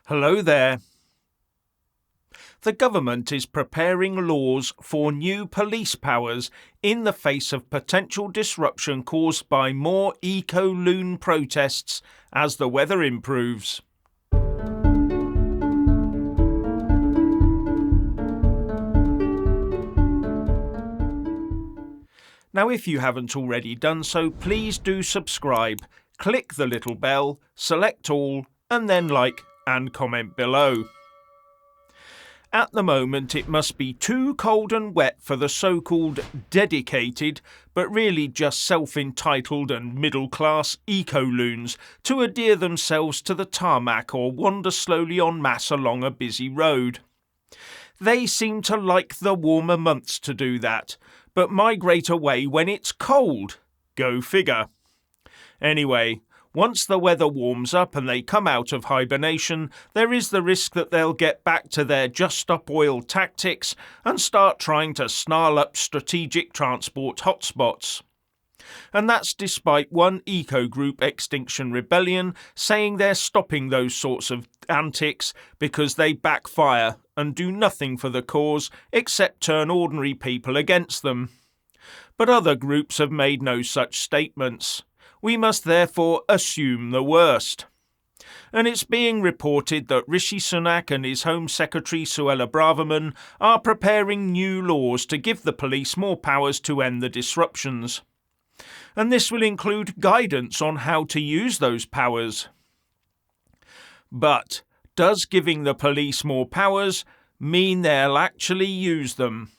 Hello there. The government is preparing laws for new police powers in the face of potential disruption caused by more eco-loon protests as the weather improves. Now, if you haven't already done so, please do subscribe, click the little bell, select all, and then like and comment below. At the moment, it must be too cold and wet for the so-called dedicated, but really just self-entitled and middle-class eco-loons to adhere themselves to the tarmac or wander slowly en masse along a busy road. They seem to like the warmer months to do that, but migrate away when it's cold. Go figure. Anyway, once the weather warms up and they come out of hibernation, there is the risk that they'll get back to their just-up-oil tactics and start trying to snarl up strategic transport hotspots. And that's despite one eco-group, Extinction Rebellion, saying they're stopping those sorts of antics because they backfire and do nothing for the cause except turn ordinary people against them. But other groups have made no such statements. We must therefore assume the worst. And it's being reported that Rishi Sunak and his Home Secretary Suella Braverman are preparing new laws to give the police more powers to end the disruptions. And this will include guidance on how to use those powers. But does giving the police more powers mean they'll actually use them?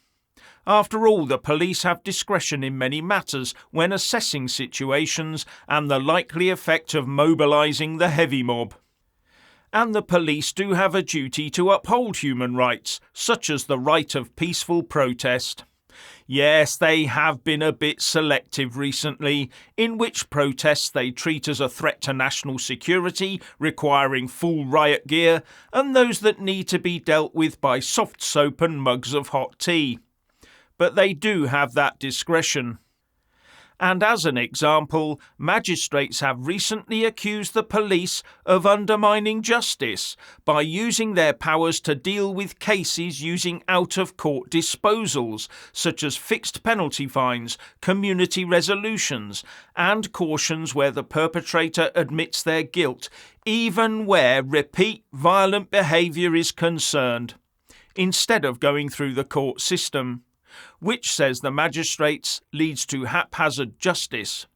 After all, the police have discretion in many matters when assessing situations and the likely effect of mobilising the heavy mob. And the police do have a duty to uphold human rights, such as the right of peaceful protest. Yes, they have been a bit selective recently, in which protests they treat as a threat to national security, requiring full riot gear, and those that need to be dealt with by soft soap and mugs of hot tea. But they do have that discretion. And as an example, magistrates have recently accused the police of undermining justice by using their powers to deal with cases using out-of-court disposals, such as fixed penalty fines, community resolutions, and cautions where the perpetrator admits their guilt, even where repeat violent behaviour is concerned, instead of going through the court system, which, says the magistrates, leads to haphazard justice.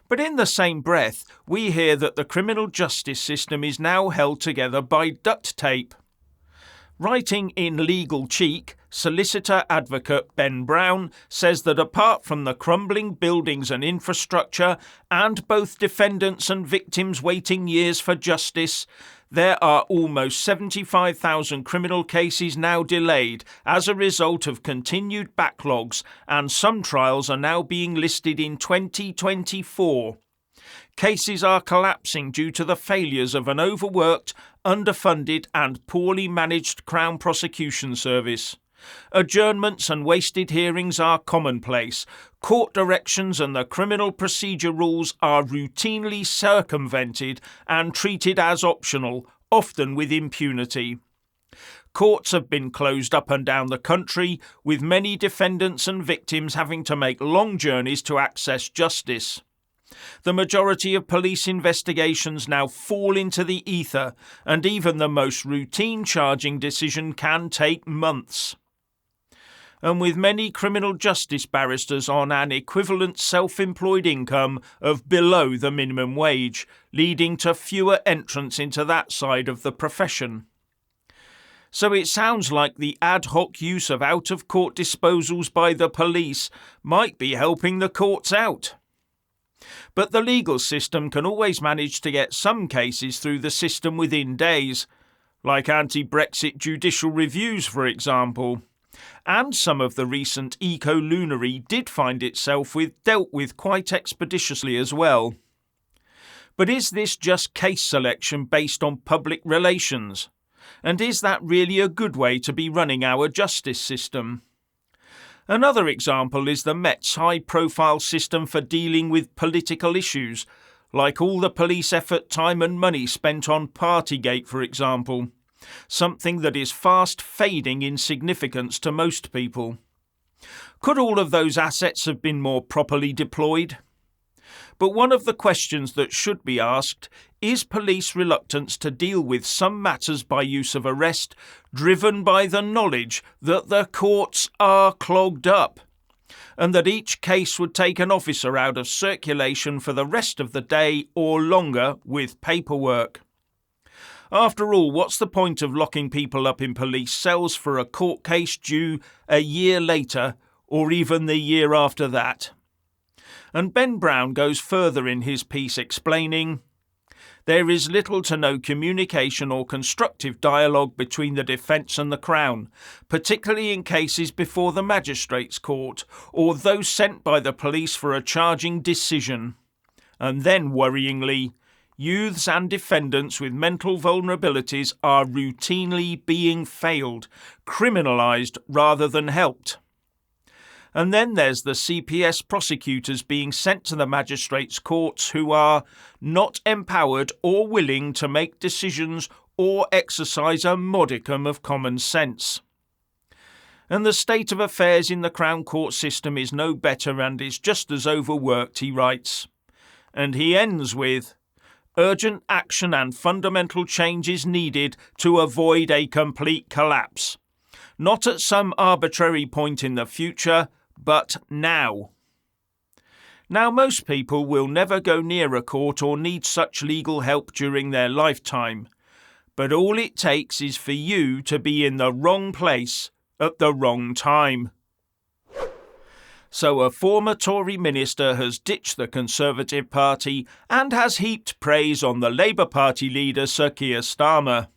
But in the same breath, we hear that the criminal justice system is now held together by duct tape. Writing in Legal Cheek, solicitor advocate Ben Brown says that apart from the crumbling buildings and infrastructure, and both defendants and victims waiting years for justice, there are almost 75,000 criminal cases now delayed as a result of continued backlogs, and some trials are now being listed in 2024. Cases are collapsing due to the failures of an overworked, underfunded and poorly managed Crown Prosecution Service. Adjournments and wasted hearings are commonplace. Court directions and the criminal procedure rules are routinely circumvented and treated as optional, often with impunity. Courts have been closed up and down the country, with many defendants and victims having to make long journeys to access justice. The majority of police investigations now fall into the ether, and even the most routine charging decision can take months. And with many criminal justice barristers on an equivalent self-employed income of below the minimum wage, leading to fewer entrants into that side of the profession. So it sounds like the ad hoc use of out-of-court disposals by the police might be helping the courts out. But the legal system can always manage to get some cases through the system within days, like anti-Brexit judicial reviews, for example. And some of the recent eco-loonery did find itself dealt with quite expeditiously as well. But is this just case selection based on public relations? And is that really a good way to be running our justice system? Another example is the Met's high-profile system for dealing with political issues, like all the police effort, time and money spent on Partygate, for example, something that is fast fading in significance to most people. Could all of those assets have been more properly deployed? But one of the questions that should be asked is police reluctance to deal with some matters by use of arrest driven by the knowledge that the courts are clogged up, and that each case would take an officer out of circulation for the rest of the day or longer with paperwork. After all, what's the point of locking people up in police cells for a court case due a year later or even the year after that? And Ben Brown goes further in his piece explaining, there is little to no communication or constructive dialogue between the defence and the Crown, particularly in cases before the Magistrates' Court or those sent by the police for a charging decision. And then, worryingly, youths and defendants with mental vulnerabilities are routinely being failed, criminalised rather than helped. And then there's the CPS prosecutors being sent to the magistrates' courts who are not empowered or willing to make decisions or exercise a modicum of common sense. And the state of affairs in the Crown Court system is no better and is just as overworked, he writes. And he ends with, urgent action and fundamental change is needed to avoid a complete collapse. Not at some arbitrary point in the future, but now. Now, most people will never go near a court or need such legal help during their lifetime, but all it takes is for you to be in the wrong place at the wrong time. So a former Tory minister has ditched the Conservative Party and has heaped praise on the Labour Party leader Sir Keir Starmer.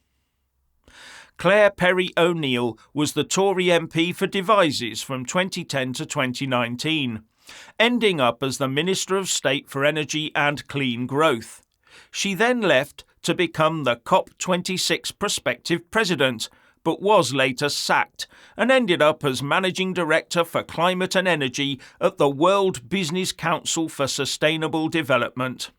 Claire Perry O'Neill was the Tory MP for Devizes from 2010 to 2019, ending up as the Minister of State for Energy and Clean Growth. She then left to become the COP26 prospective president, but was later sacked and ended up as Managing Director for Climate and Energy at the World Business Council for Sustainable Development.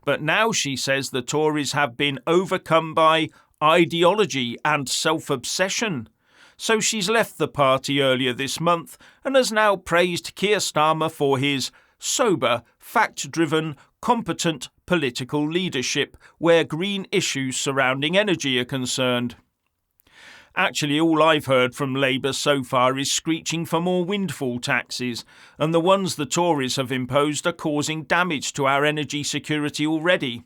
But now she says the Tories have been overcome by ideology and self-obsession. So she's left the party earlier this month and has now praised Keir Starmer for his sober, fact-driven, competent political leadership where green issues surrounding energy are concerned. Actually, all I've heard from Labour so far is screeching for more windfall taxes, and the ones the Tories have imposed are causing damage to our energy security already.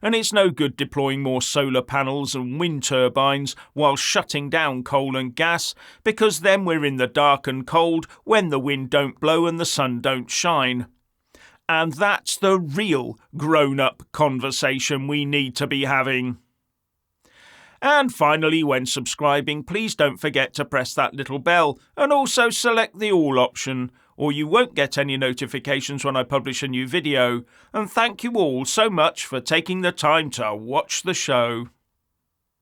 And it's no good deploying more solar panels and wind turbines while shutting down coal and gas, because then we're in the dark and cold when the wind don't blow and the sun don't shine. And that's the real grown-up conversation we need to be having. And finally, when subscribing, please don't forget to press that little bell and also select the all option, or you won't get any notifications when I publish a new video. And thank you all so much for taking the time to watch the show.